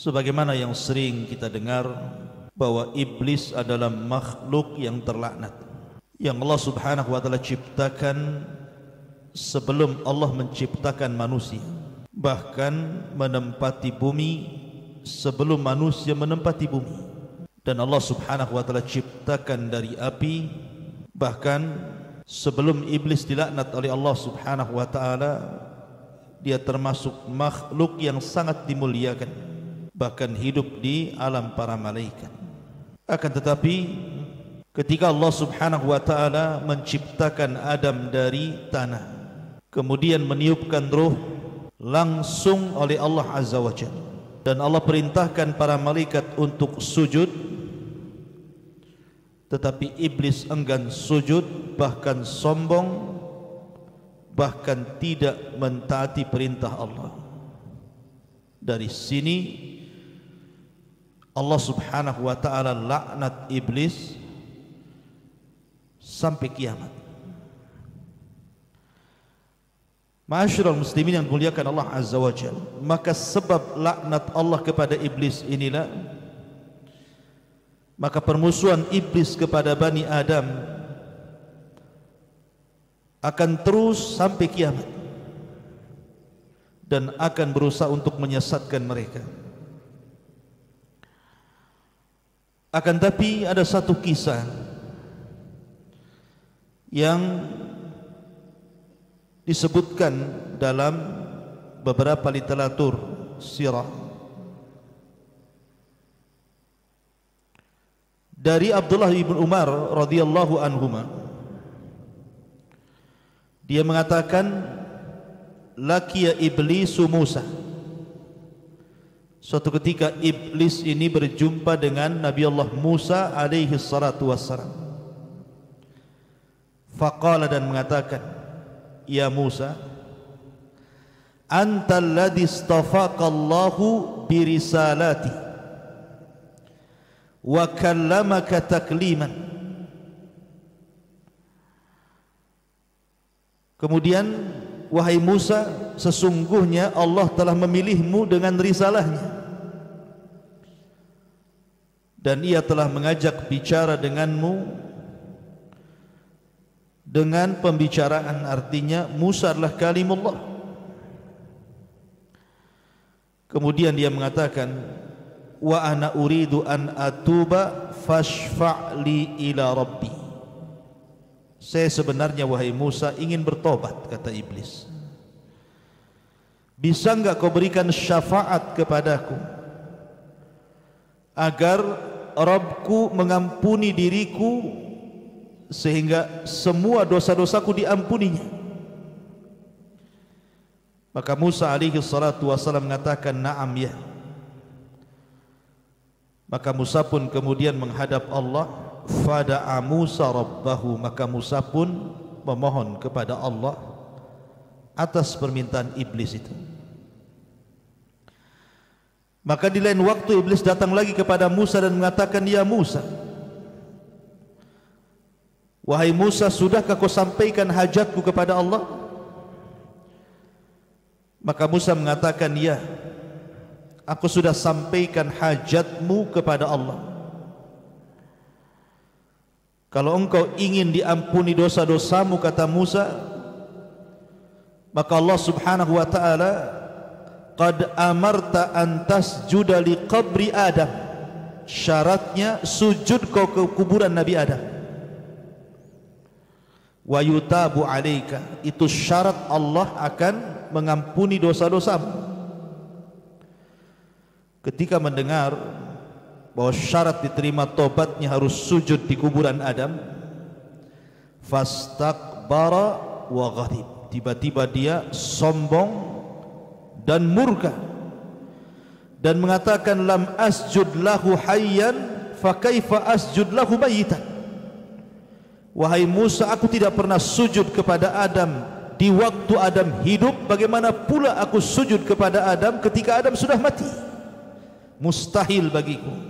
Sebagaimana yang sering kita dengar bahwa iblis adalah makhluk yang terlaknat, yang Allah Subhanahu wa taala ciptakan sebelum Allah menciptakan manusia, bahkan menempati bumi sebelum manusia menempati bumi. Dan Allah Subhanahu wa taala ciptakan dari api bahkan sebelum iblis dilaknat oleh Allah Subhanahu wa taala. Dia termasuk makhluk yang sangat dimuliakan, bahkan hidup di alam para malaikat. Akan tetapi ketika Allah Subhanahu wa taala menciptakan Adam dari tanah, kemudian meniupkan ruh langsung oleh Allah Azza wa Jalla, dan Allah perintahkan para malaikat untuk sujud, tetapi iblis enggan sujud, bahkan sombong, bahkan tidak mentaati perintah Allah. Dari sini Allah Subhanahu wa taala laknat iblis sampai kiamat. Ma'asyiral muslimin yang dimuliakan Allah Azza wa Jalla, maka sebab laknat Allah kepada iblis inilah, maka permusuhan iblis kepada Bani Adam akan terus sampai kiamat dan akan berusaha untuk menyesatkan mereka. Akan tapi ada satu kisah yang disebutkan dalam beberapa literatur sirah dari Abdullah bin Umar radhiyallahu anhuma. Dia mengatakan, laqiya iblisu Musa. Suatu ketika iblis ini berjumpa dengan Nabi Allah Musa alaihi salatu wassalam. Faqala, dan mengatakan, ya Musa, anta alladhi istafaka Allahu birisalati wa kallamaka takliman. Kemudian, wahai Musa, sesungguhnya Allah telah memilihmu dengan risalahnya, dan ia telah mengajak bicara denganmu dengan pembicaraan. Artinya Musa adalah kalimullah. Kemudian dia mengatakan, wa ana uridu an atuba fashfa'li ila rabbi. Saya sebenarnya, wahai Musa, ingin bertobat, kata iblis. Bisa enggak kau berikan syafaat kepadaku agar Rabbku mengampuni diriku sehingga semua dosa-dosaku diampuninya? Maka Musa alaihi salatu wasallam mengatakan, na'am, ya. Maka Musa pun kemudian menghadap Allah. Fada'a Musa rabbahu, maka Musa pun memohon kepada Allah atas permintaan iblis itu. Maka di lain waktu iblis datang lagi kepada Musa dan mengatakan, ya Musa, wahai Musa, sudahkah kau sampaikan hajatku kepada Allah? Maka Musa mengatakan, ya, aku sudah sampaikan hajatmu kepada Allah. Kalau engkau ingin diampuni dosa-dosamu, kata Musa, maka Allah Subhanahu wa ta'ala qad amarta an tasjuda li qabri Adam. Syaratnya sujud kau ke kuburan Nabi Adam. Wa yutabu alaika, itu syarat Allah akan mengampuni dosa-dosamu. Ketika mendengar bahwa syarat diterima tobatnya harus sujud di kuburan Adam, fastakbara wa ghadib, tiba-tiba dia sombong dan murka dan mengatakan, lam asjud lahu hayyan fa kaifa asjud lahu mayitan. Wahai Musa, aku tidak pernah sujud kepada Adam di waktu Adam hidup, bagaimana pula aku sujud kepada Adam ketika Adam sudah mati? Mustahil bagiku.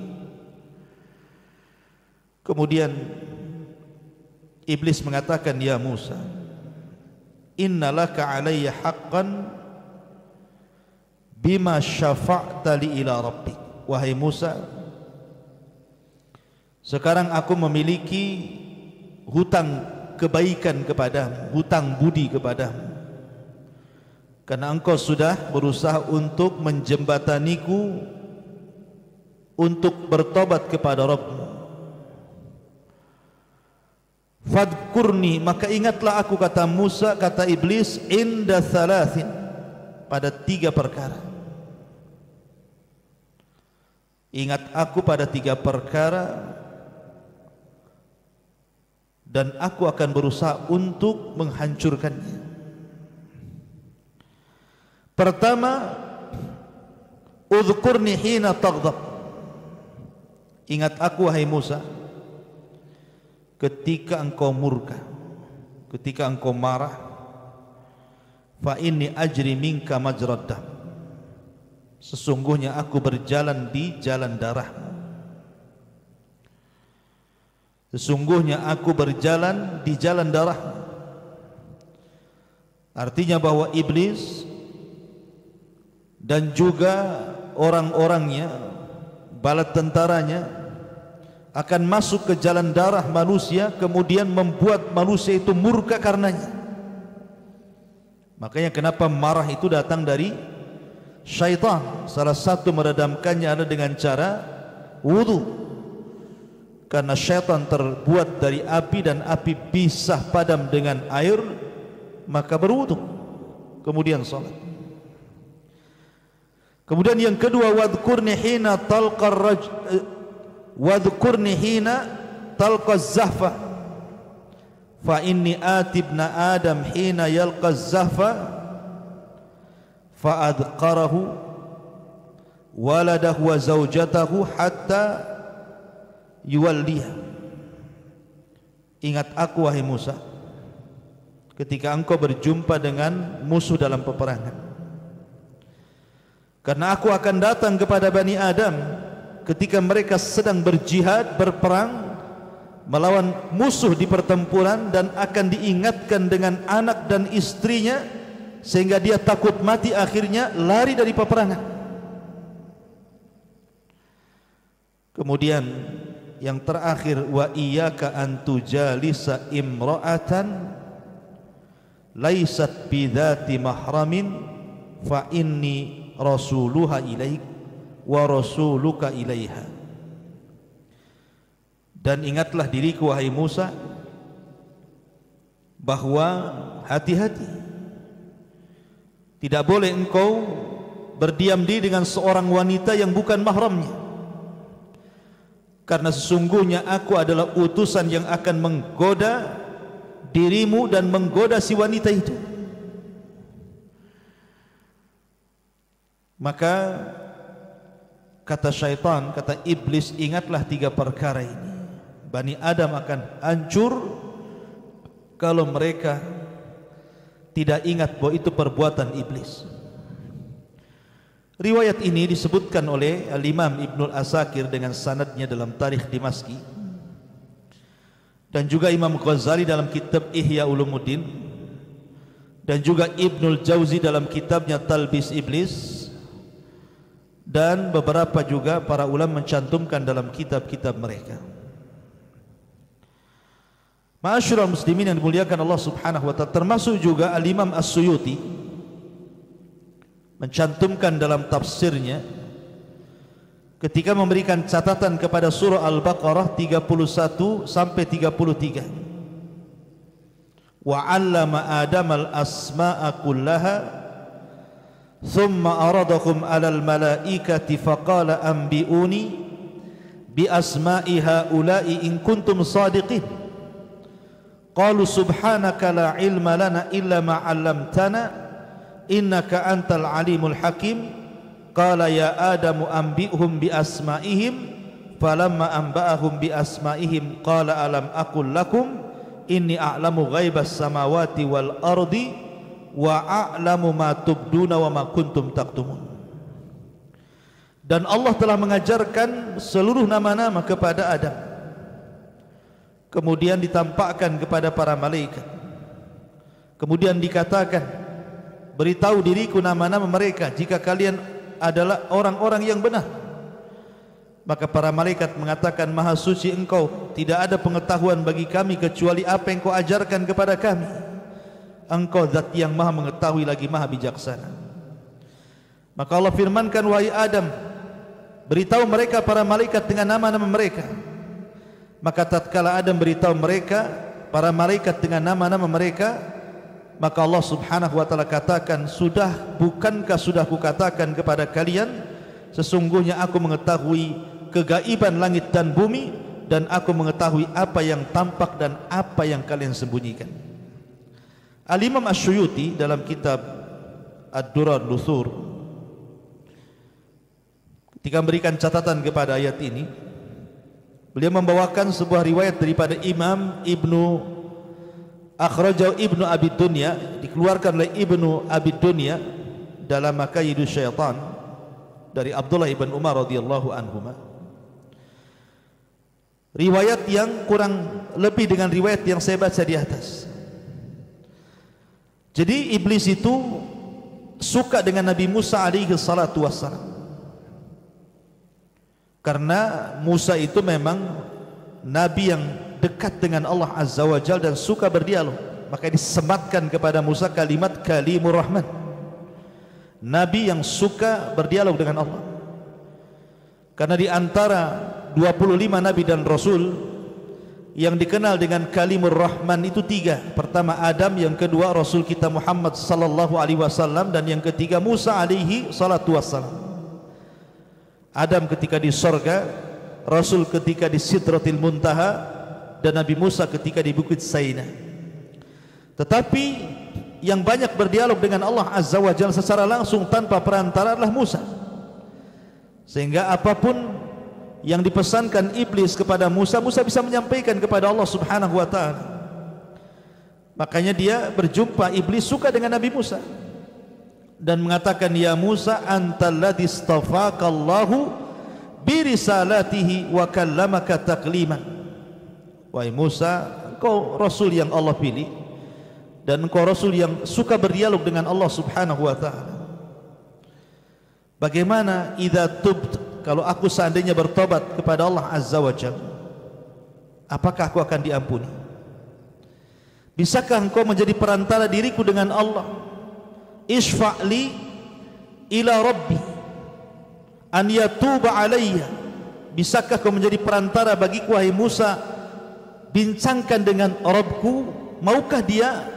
Kemudian iblis mengatakan, ya Musa, innalaka alayya haqqan bima syafa'ta li ila rabbik. wahai Musa, sekarang aku memiliki hutang kebaikan kepadamu, hutang budi kepadamu, karena engkau sudah berusaha untuk menjembataniku untuk bertobat kepada Rabbmu. Fadkurni, maka ingatlah aku, kata Musa, kata iblis, inda thalathin, pada 3 perkara. Ingat aku pada 3 perkara, dan aku akan berusaha untuk menghancurkannya. Pertama, udhkurni hina taghdab. Ingat aku wahai Musa ketika engkau murka, ketika engkau marah. Fa inni ajri minka majrad dam, sesungguhnya aku berjalan di jalan darahmu. Sesungguhnya aku berjalan di jalan darahmu. Artinya bahwa iblis dan juga orang-orangnya, bala tentaranya, akan masuk ke jalan darah manusia, kemudian membuat manusia itu murka karenanya. Makanya kenapa marah itu datang dari syaitan. Salah satu meredamkannya adalah dengan cara wudu, karena syaitan terbuat dari api dan api bisa padam dengan air, maka berwudu kemudian salat. Kemudian yang kedua, wadhkurni hina talqa wadhkurni hina talqa zahfa, fa inni atibna adam hina yalqa zahfa fa adqarahu waladahu wa zawjatahu hatta yuwalliha. Ingat aku wahai Musa ketika engkau berjumpa dengan musuh dalam peperangan, karena aku akan datang kepada Bani Adam ketika mereka sedang berjihad, berperang melawan musuh di pertempuran, dan akan diingatkan dengan anak dan istrinya sehingga dia takut mati, akhirnya lari dari peperangan. Kemudian yang terakhir, wa iyyaka an tujalisa imra'atan laysat bidzati mahramin fa inni rasuluha ilaik wa rasuluka ilaiha. Dan ingatlah diriku wahai Musa bahwa hati-hati, tidak boleh engkau berdiam diri dengan seorang wanita yang bukan mahramnya, karena sesungguhnya aku adalah utusan yang akan menggoda dirimu dan menggoda si wanita itu. Maka kata syaitan, kata iblis, ingatlah 3 perkara ini. Bani Adam akan hancur kalau mereka tidak ingat bahwa itu perbuatan iblis. Riwayat ini disebutkan oleh Al-Imam Ibnul Asakir dengan sanadnya dalam Tarikh Dimaski, dan juga Imam Ghazali dalam kitab Ihya Ulumuddin, dan juga Ibnul Jauzi dalam kitabnya Talbis Iblis, dan beberapa juga para ulama mencantumkan dalam kitab-kitab mereka. Ma'asyiral muslimin yang dimuliakan Allah Subhanahu wa taala, termasuk juga Al-Imam As-Suyuti mencantumkan dalam tafsirnya ketika memberikan catatan kepada surah Al-Baqarah 31 sampai 33. Wa 'allama Adama al-asma'a kullaha thumma aradahum 'alal malaikati faqala anbi'uni bi asma'i haula'i in kuntum shadiqin. Qalu subhanaka la ilma lana illa ma 'allamtana innaka antal alimul hakim. Qala ya Adamu anbi'hum bi asma'ihim falamma anba'ahum bi asma'ihim qala alam aqul lakum inni a'lamu ghaibas samawati wal ardi wa a'lamu ma tubduna wa ma kuntum taktumun. Dan Allah telah mengajarkan seluruh nama-nama kepada Adam, kemudian ditampakkan kepada para malaikat, kemudian dikatakan, beritahu diriku nama-nama mereka jika kalian adalah orang-orang yang benar. Maka para malaikat mengatakan, Maha suci Engkau, tidak ada pengetahuan bagi kami kecuali apa yang Kau ajarkan kepada kami. Engkau zat yang maha mengetahui lagi maha bijaksana. Maka Allah firmankan, wahai Adam, beritahu mereka para malaikat dengan nama-nama mereka. Maka tatkala Adam beritahu mereka para malaikat dengan nama-nama mereka, maka Allah subhanahu wa ta'ala katakan, bukankah sudah kukatakan kepada kalian, sesungguhnya aku mengetahui kegaiban langit dan bumi, dan aku mengetahui apa yang tampak dan apa yang kalian sembunyikan. Al-Imam Asy-Syuyuti dalam kitab Ad-Durrar Nuthur ketika memberikan catatan kepada ayat ini, beliau membawakan sebuah riwayat daripada Imam Akhrajahu Ibnu Abi Dunya, dikeluarkan oleh Ibnu Abi Dunya dalam Makayidus Syaitan, dari Abdullah ibn Umar radhiyallahu anhuma. Riwayat yang kurang lebih dengan riwayat yang saya baca di atas. Jadi iblis itu suka dengan Nabi Musa alaihi salatu wassalam, karena Musa itu memang nabi yang dekat dengan Allah Azza wa Jalla dan suka berdialog. Maka disematkan kepada Musa kalimat Kalimur Rahman, nabi yang suka berdialog dengan Allah. Karena di antara 25 nabi dan rasul yang dikenal dengan Kalimur Rahman itu 3. Pertama Adam, yang kedua Rasul kita Muhammad sallallahu alaihi wasallam, dan yang ketiga Musa alaihi salatu wassalam. Adam ketika di sorga, Rasul ketika di Sidratil Muntaha, dan Nabi Musa ketika di Bukit Saina. Tetapi yang banyak berdialog dengan Allah Azza wa Jalla secara langsung tanpa perantara adalah Musa. Sehingga apapun yang dipesankan iblis kepada Musa, Musa bisa menyampaikan kepada Allah subhanahu wa ta'ala. Makanya dia berjumpa, iblis suka dengan Nabi Musa dan mengatakan, ya Musa, antal ladzi istafaqallahu birisalatihi wa kallamaka takliman. Wahai Musa, engkau Rasul yang Allah pilih, dan engkau Rasul yang suka berdialog dengan Allah subhanahu wa ta'ala. Bagaimana idza tubt, kalau aku seandainya bertobat kepada Allah Azza wa Jalla, apakah aku akan diampuni? Bisakah engkau menjadi perantara diriku dengan Allah? Isfa'li ila Rabbi an yatuba alayya. Bisakah kau menjadi perantara bagiku, wahai Musa? Bincangkan dengan Rabbku, maukah dia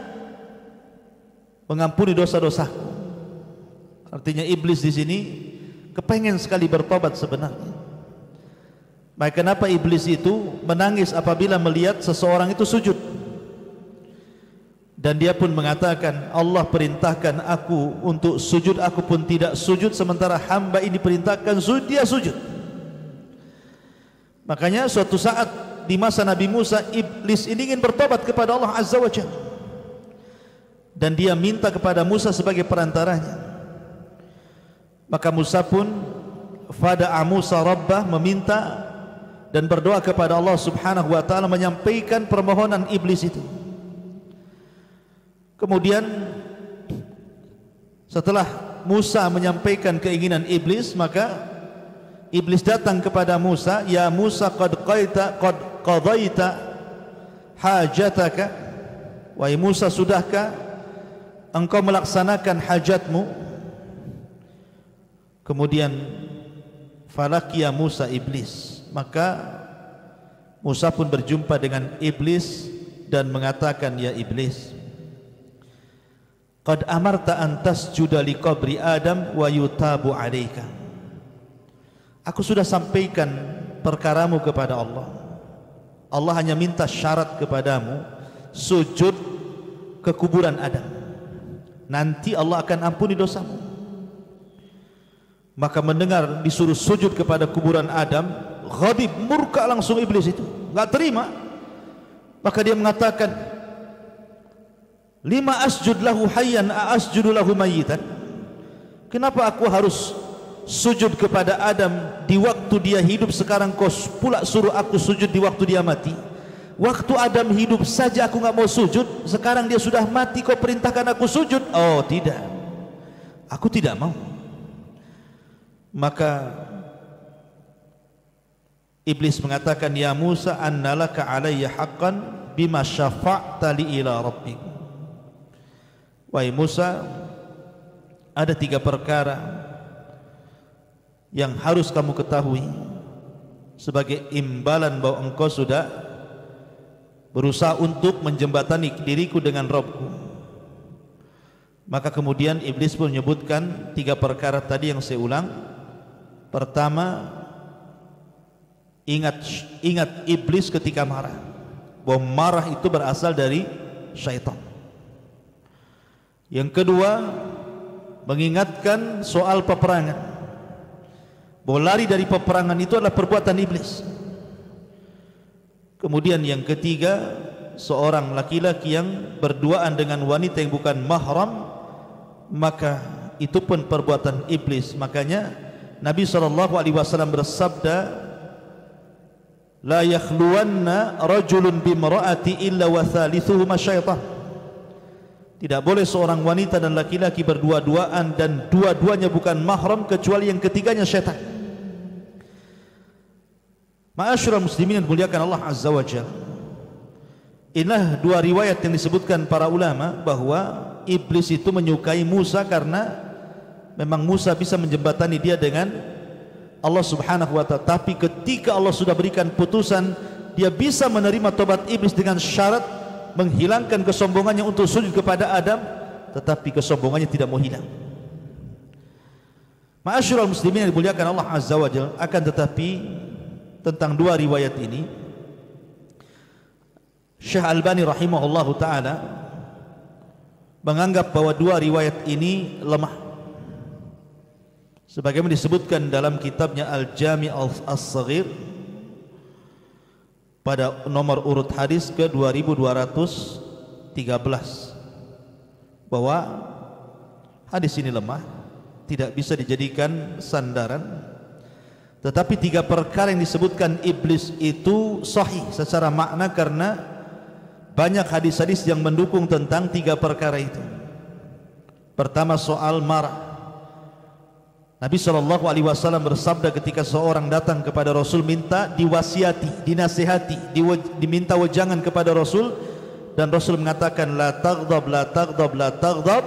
mengampuni dosa-dosaku? Artinya iblis di sini kepengen sekali bertobat sebenarnya. Maka kenapa iblis itu menangis apabila melihat seseorang itu sujud? Dan dia pun mengatakan, Allah perintahkan aku untuk sujud, aku pun tidak sujud, sementara hamba ini perintahkan sujud, dia sujud. Makanya suatu saat di masa Nabi Musa, iblis ini ingin bertobat kepada Allah Azza wa Jalla, dan dia minta kepada Musa sebagai perantaranya. Maka Musa pun fada'a Musa Rabbah, meminta dan berdoa kepada Allah subhanahu wa ta'ala, menyampaikan permohonan iblis itu. Kemudian setelah Musa menyampaikan keinginan iblis, maka iblis datang kepada Musa, ya Musa, qad qadaita hajataka. Wahai Musa, sudahkah engkau melaksanakan hajatmu? Kemudian falakiya Musa iblis, maka Musa pun berjumpa dengan iblis dan mengatakan, ya iblis, qad amarta an tasjuda liqabri Adam wa yutabu alaika. Aku sudah sampaikan perkaramu kepada Allah. Allah hanya minta syarat kepadamu, sujud ke kuburan Adam, nanti Allah akan ampuni dosamu. Maka mendengar disuruh sujud kepada kuburan Adam, ghadib, murka langsung iblis itu, enggak terima. Maka dia mengatakan, lima asjud lahu hayyan asjudu lahu mayyitan. Kenapa aku harus sujud kepada Adam di waktu dia hidup, sekarang kau pula suruh aku sujud di waktu dia mati? Waktu Adam hidup saja aku enggak mau sujud, sekarang dia sudah mati kau perintahkan aku sujud? Oh tidak, aku tidak mau. Maka Iblis mengatakan, ya Musa, annalaka alayya haqqan bima syafa'ta li ila rabbik. Wahai Musa, ada 3 perkara yang harus kamu ketahui sebagai imbalan bahwa engkau sudah berusaha untuk menjembatani diriku dengan Rabbku. Maka kemudian Iblis pun menyebutkan 3 perkara tadi yang saya ulang. Pertama, ingat Iblis ketika marah, bahwa marah itu berasal dari syaitan. Yang kedua, mengingatkan soal peperangan, bahwa lari dari peperangan itu adalah perbuatan iblis. Kemudian yang ketiga, seorang laki-laki yang berduaan dengan wanita yang bukan mahram, maka itu pun perbuatan iblis. Makanya Nabi SAW bersabda, la yakhluwanna rajulun bimra'ati illa wa thalithuhuma syaitan. Tidak boleh seorang wanita dan laki-laki berdua-duaan dan dua-duanya bukan mahram kecuali yang ketiganya syaitan. Ma'asyiral muslimin yang dimuliakan Allah Azza wa Jalla, inilah 2 riwayat yang disebutkan para ulama bahwa iblis itu menyukai Musa karena memang Musa bisa menjembatani dia dengan Allah Subhanahu wa ta'ala. Tapi ketika Allah sudah berikan putusan, dia bisa menerima tobat iblis dengan syarat menghilangkan kesombongannya untuk sujud kepada Adam, tetapi kesombongannya tidak mau hilang. Ma'asyiral muslimin yang dimuliakan Allah Azza wa Jalla, akan tetapi tentang 2 riwayat ini Syekh Albani rahimahullahu ta'ala menganggap bahwa 2 riwayat ini lemah, sebagaimana disebutkan dalam kitabnya Al-Jami' As-Saghir pada nomor urut hadis ke 2213, bahwa hadis ini lemah, tidak bisa dijadikan sandaran. Tetapi 3 perkara yang disebutkan iblis itu sahih secara makna, karena banyak hadis-hadis yang mendukung tentang 3 perkara itu. Pertama, soal marah. Nabi SAW bersabda ketika seorang datang kepada Rasul minta diwasiati, dinasihati, diminta wejangan kepada Rasul, dan Rasul mengatakan la taghdab, la taghdab, la taghdab,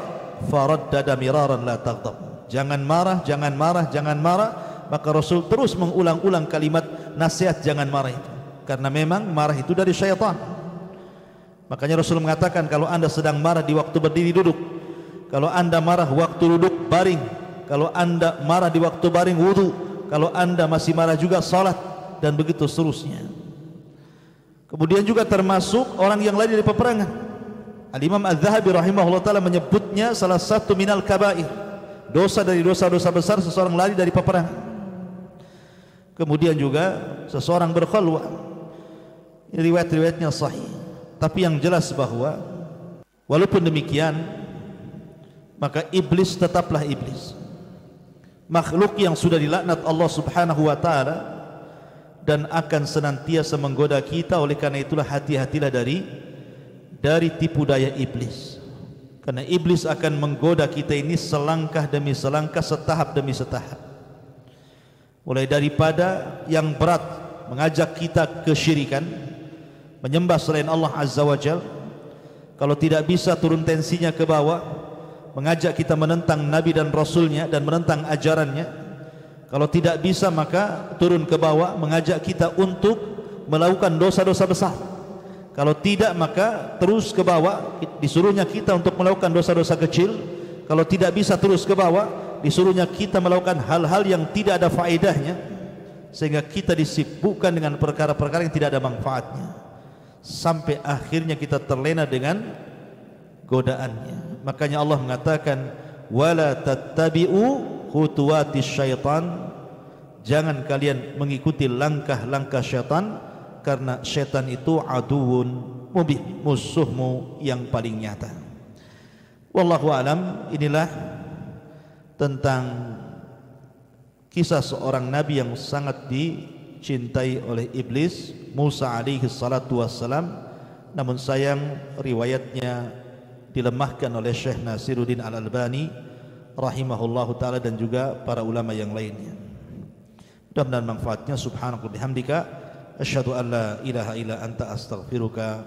faraddada miraran la taghdab. Jangan marah, jangan marah, jangan marah. Maka Rasul terus mengulang-ulang kalimat nasihat jangan marah itu, karena memang marah itu dari syaitan. Makanya Rasul mengatakan, kalau anda sedang marah di waktu berdiri duduk, kalau anda marah waktu duduk baring, kalau anda marah di waktu baring wudu, kalau anda masih marah juga salat, dan begitu seterusnya. Kemudian juga termasuk orang yang lari dari peperangan. Al-Imam Az-Zahabi rahimahullah ta'ala menyebutnya salah satu minal kabair, dosa dari dosa-dosa besar seseorang lari dari peperangan. Kemudian juga seseorang berkhalwah, riwayat-riwayatnya sahih. Tapi yang jelas bahwa walaupun demikian, maka iblis tetaplah iblis, makhluk yang sudah dilaknat Allah Subhanahu wa ta'ala, dan akan senantiasa menggoda kita. Oleh karena itulah hati-hatilah dari tipu daya iblis, karena iblis akan menggoda kita ini selangkah demi selangkah, setahap demi setahap. Mulai daripada yang berat, mengajak kita kesyirikan, menyembah selain Allah Azza wa Jal. Kalau tidak bisa, turun tensinya ke bawah, mengajak kita menentang Nabi dan Rasulnya dan menentang ajarannya. Kalau tidak bisa, maka turun ke bawah, mengajak kita untuk melakukan dosa-dosa besar. Kalau tidak, maka terus ke bawah, disuruhnya kita untuk melakukan dosa-dosa kecil. Kalau tidak bisa terus ke bawah, disuruhnya kita melakukan hal-hal yang tidak ada faedahnya, sehingga kita disibukkan dengan perkara-perkara yang tidak ada manfaatnya, sampai akhirnya kita terlena dengan godaannya. Makanya Allah mengatakan, wala tattabi'u khutuwatis syaitan, jangan kalian mengikuti langkah-langkah syaitan, karena syaitan itu aduun mubin, musuhmu yang paling nyata. Wallahu alam. Inilah tentang kisah seorang nabi yang sangat dicintai oleh iblis, Musa alaihi salatu wassalam. Namun sayang, riwayatnya dilemahkan oleh Syekh Nasiruddin Al-Albani rahimahullahu ta'ala dan juga para ulama yang lainnya. Mudah-mudahan manfaatnya. Subhanaka bihamdika asyhadu an la ilaha illa anta astaghfiruka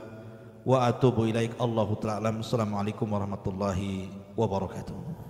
wa atubu ilaik. Allahu ta'ala alam. Assalamualaikum warahmatullahi wabarakatuh.